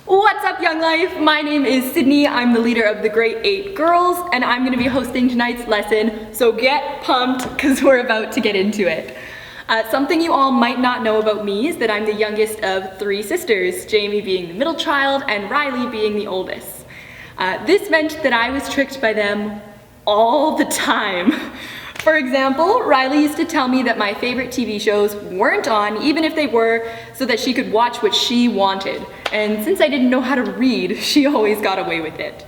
What's up, Young Life? My name is Sydney. I'm the leader of the Grade 8 Girls, and I'm going to be hosting tonight's lesson, so get pumped because we're about to get into it. Something you all might not know about me is that I'm the youngest of 3 sisters, Jamie being the middle child and Riley being the oldest. This meant that I was tricked by them all the time. For example, Riley used to tell me that my favorite TV shows weren't on, even if they were, so that she could watch what she wanted. And since I didn't know how to read, she always got away with it.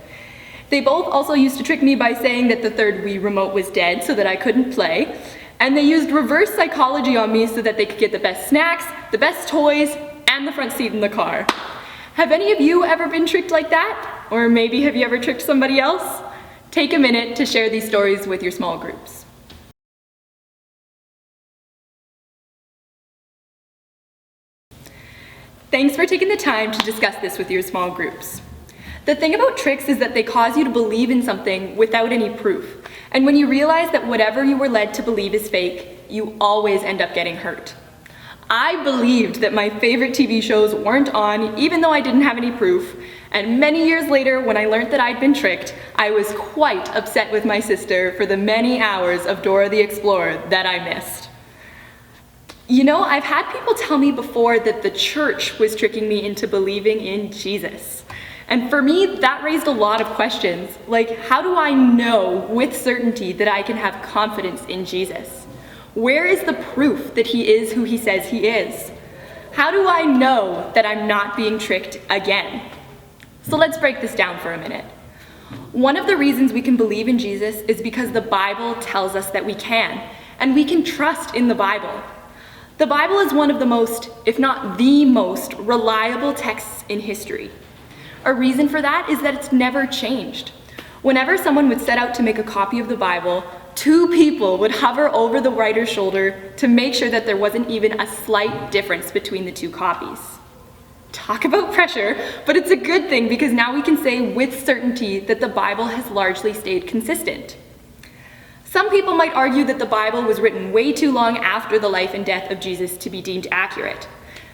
They both also used to trick me by saying that the third Wii remote was dead so that I couldn't play. And they used reverse psychology on me so that they could get the best snacks, the best toys, and the front seat in the car. Have any of you ever been tricked like that? Or maybe have you ever tricked somebody else? Take a minute to share these stories with your small groups. Thanks for taking the time to discuss this with your small groups. The thing about tricks is that they cause you to believe in something without any proof. And when you realize that whatever you were led to believe is fake, you always end up getting hurt. I believed that my favorite TV shows weren't on, even though I didn't have any proof. And many years later, when I learned that I'd been tricked, I was quite upset with my sister for the many hours of Dora the Explorer that I missed. You know, I've had people tell me before that the church was tricking me into believing in Jesus. And for me, that raised a lot of questions, like how do I know with certainty that I can have confidence in Jesus? Where is the proof that he is who he says he is? How do I know that I'm not being tricked again? So let's break this down for a minute. One of the reasons we can believe in Jesus is because the Bible tells us that we can, and we can trust in the Bible. The Bible is one of the most, if not the most, reliable texts in history. A reason for that is that it's never changed. Whenever someone would set out to make a copy of the Bible, 2 people would hover over the writer's shoulder to make sure that there wasn't even a slight difference between the 2 copies. Talk about pressure, but it's a good thing because now we can say with certainty that the Bible has largely stayed consistent. Some people might argue that the Bible was written way too long after the life and death of Jesus to be deemed accurate.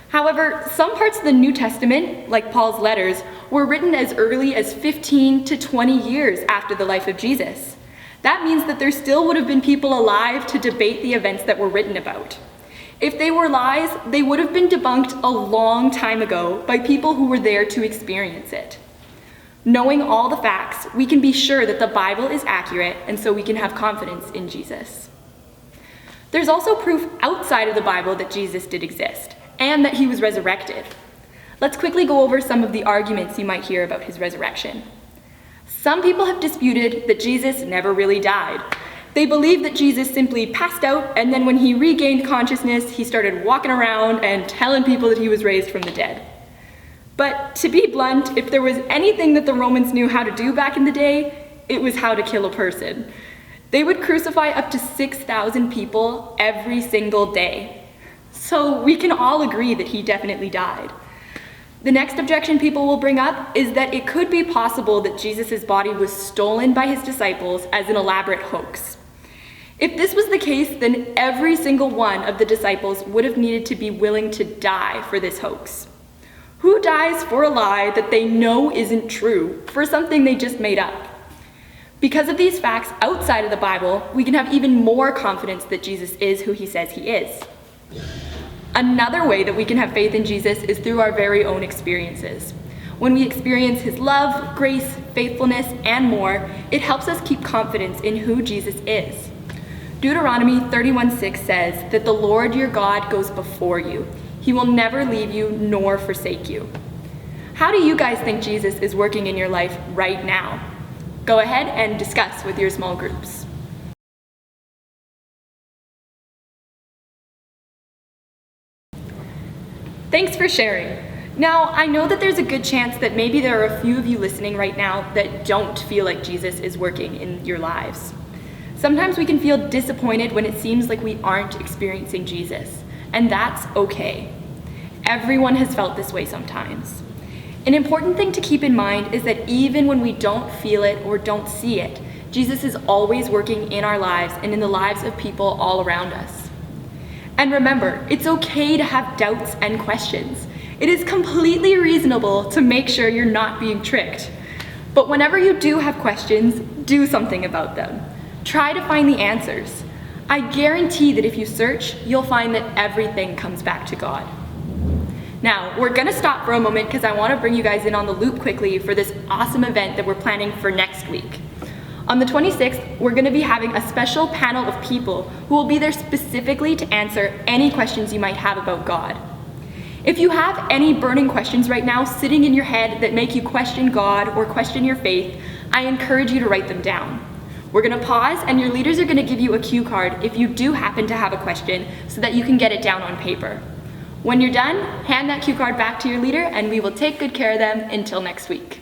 However, some parts of the New Testament, like Paul's letters, were written as early as 15 to 20 years after the life of Jesus. That means that there still would have been people alive to debate the events that were written about. If they were lies, they would have been debunked a long time ago by people who were there to experience it. Knowing all the facts, we can be sure that the Bible is accurate, and so we can have confidence in Jesus. There's also proof outside of the Bible that Jesus did exist, and that he was resurrected. Let's quickly go over some of the arguments you might hear about his resurrection. Some people have disputed that Jesus never really died. They believe that Jesus simply passed out, and then when he regained consciousness, he started walking around and telling people that he was raised from the dead. But to be blunt, if there was anything that the Romans knew how to do back in the day, it was how to kill a person. They would crucify up to 6,000 people every single day. So we can all agree that he definitely died. The next objection people will bring up is that it could be possible that Jesus' body was stolen by his disciples as an elaborate hoax. If this was the case, then every single one of the disciples would have needed to be willing to die for this hoax. Who dies for a lie that they know isn't true, for something they just made up? Because of these facts outside of the Bible, we can have even more confidence that Jesus is who he says he is. Another way that we can have faith in Jesus is through our very own experiences. When we experience his love, grace, faithfulness, and more, it helps us keep confidence in who Jesus is. Deuteronomy 31:6 says that the Lord your God goes before you. He will never leave you nor forsake you. How do you guys think Jesus is working in your life right now? Go ahead and discuss with your small groups. Thanks for sharing. Now, I know that there's a good chance that maybe there are a few of you listening right now that don't feel like Jesus is working in your lives. Sometimes we can feel disappointed when it seems like we aren't experiencing Jesus, and that's okay. Everyone has felt this way sometimes. An important thing to keep in mind is that even when we don't feel it or don't see it, Jesus is always working in our lives and in the lives of people all around us. And remember, it's okay to have doubts and questions. It is completely reasonable to make sure you're not being tricked. But whenever you do have questions, do something about them. Try to find the answers. I guarantee that if you search, you'll find that everything comes back to God. Now, we're gonna stop for a moment because I want to bring you guys in on the loop quickly for this awesome event that we're planning for next week. On the 26th, we're gonna be having a special panel of people who will be there specifically to answer any questions you might have about God. If you have any burning questions right now sitting in your head that make you question God or question your faith, I encourage you to write them down. We're gonna pause and your leaders are gonna give you a cue card if you do happen to have a question so that you can get it down on paper. When you're done, hand that cue card back to your leader and we will take good care of them until next week.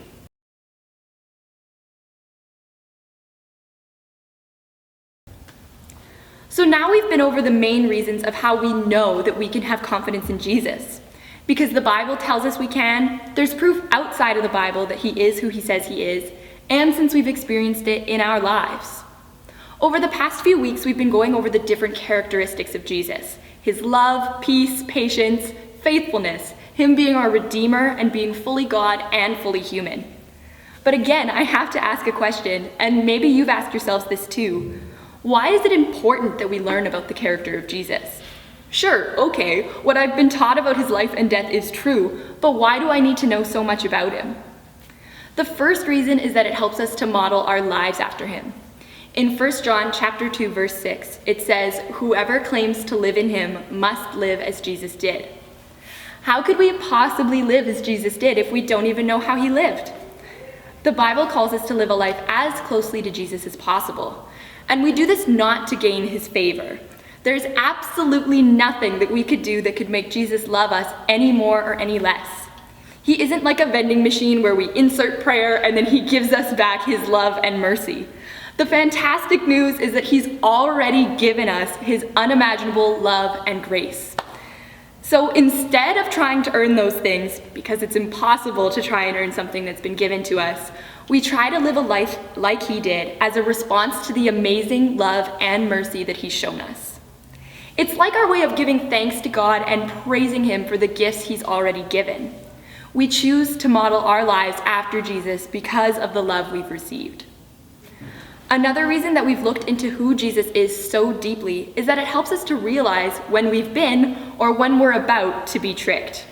So now we've been over the main reasons of how we know that we can have confidence in Jesus. Because the Bible tells us we can, there's proof outside of the Bible that he is who he says he is, and since we've experienced it in our lives. Over the past few weeks, we've been going over the different characteristics of Jesus. His love, peace, patience, faithfulness, him being our Redeemer and being fully God and fully human. But again, I have to ask a question, and maybe you've asked yourselves this too. Why is it important that we learn about the character of Jesus? Sure, okay, what I've been taught about his life and death is true, but why do I need to know so much about him? The first reason is that it helps us to model our lives after him. In 1 John chapter 2, verse 6, it says, "Whoever claims to live in him must live as Jesus did." How could we possibly live as Jesus did if we don't even know how he lived? The Bible calls us to live a life as closely to Jesus as possible. And we do this not to gain his favor. There's absolutely nothing that we could do that could make Jesus love us any more or any less. He isn't like a vending machine where we insert prayer and then he gives us back his love and mercy. The fantastic news is that he's already given us his unimaginable love and grace. So instead of trying to earn those things, because it's impossible to try and earn something that's been given to us, we try to live a life like he did as a response to the amazing love and mercy that he's shown us. It's like our way of giving thanks to God and praising him for the gifts he's already given. We choose to model our lives after Jesus because of the love we've received. Another reason that we've looked into who Jesus is so deeply is that it helps us to realize when we've been or when we're about to be tricked.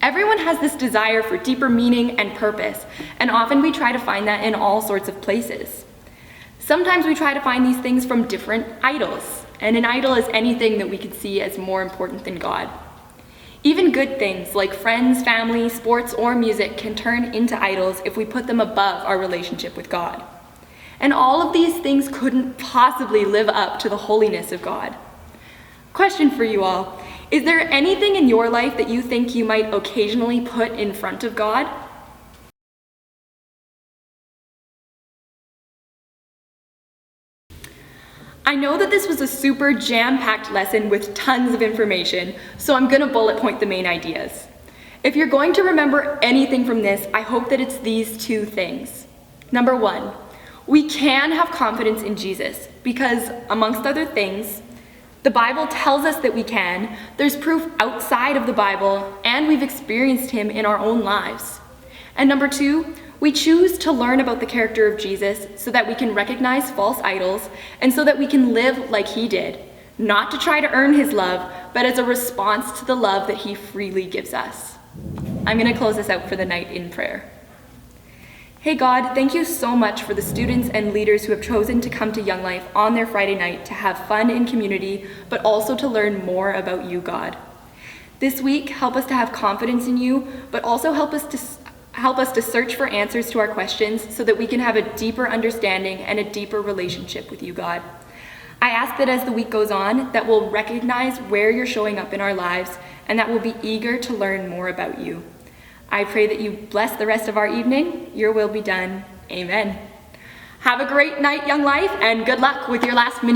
Everyone has this desire for deeper meaning and purpose, and often we try to find that in all sorts of places. Sometimes we try to find these things from different idols, and an idol is anything that we could see as more important than God. Even good things like friends, family, sports, or music can turn into idols if we put them above our relationship with God. And all of these things couldn't possibly live up to the holiness of God. Question for you all. Is there anything in your life that you think you might occasionally put in front of God? I know that this was a super jam-packed lesson with tons of information, so I'm gonna bullet point the main ideas. If you're going to remember anything from this, I hope that it's these two things. Number one, we can have confidence in Jesus because, amongst other things, the Bible tells us that we can, there's proof outside of the Bible, and we've experienced him in our own lives. And number two, we choose to learn about the character of Jesus so that we can recognize false idols and so that we can live like he did, not to try to earn his love, but as a response to the love that he freely gives us. I'm going to close this out for the night in prayer. Hey God, thank you so much for the students and leaders who have chosen to come to Young Life on their Friday night to have fun in community, but also to learn more about you, God. This week, help us to have confidence in you, but also help us to search for answers to our questions so that we can have a deeper understanding and a deeper relationship with you, God. I ask that as the week goes on, that we'll recognize where you're showing up in our lives and that we'll be eager to learn more about you. I pray that you bless the rest of our evening. Your will be done. Amen. Have a great night, Young Life, and good luck with your last mini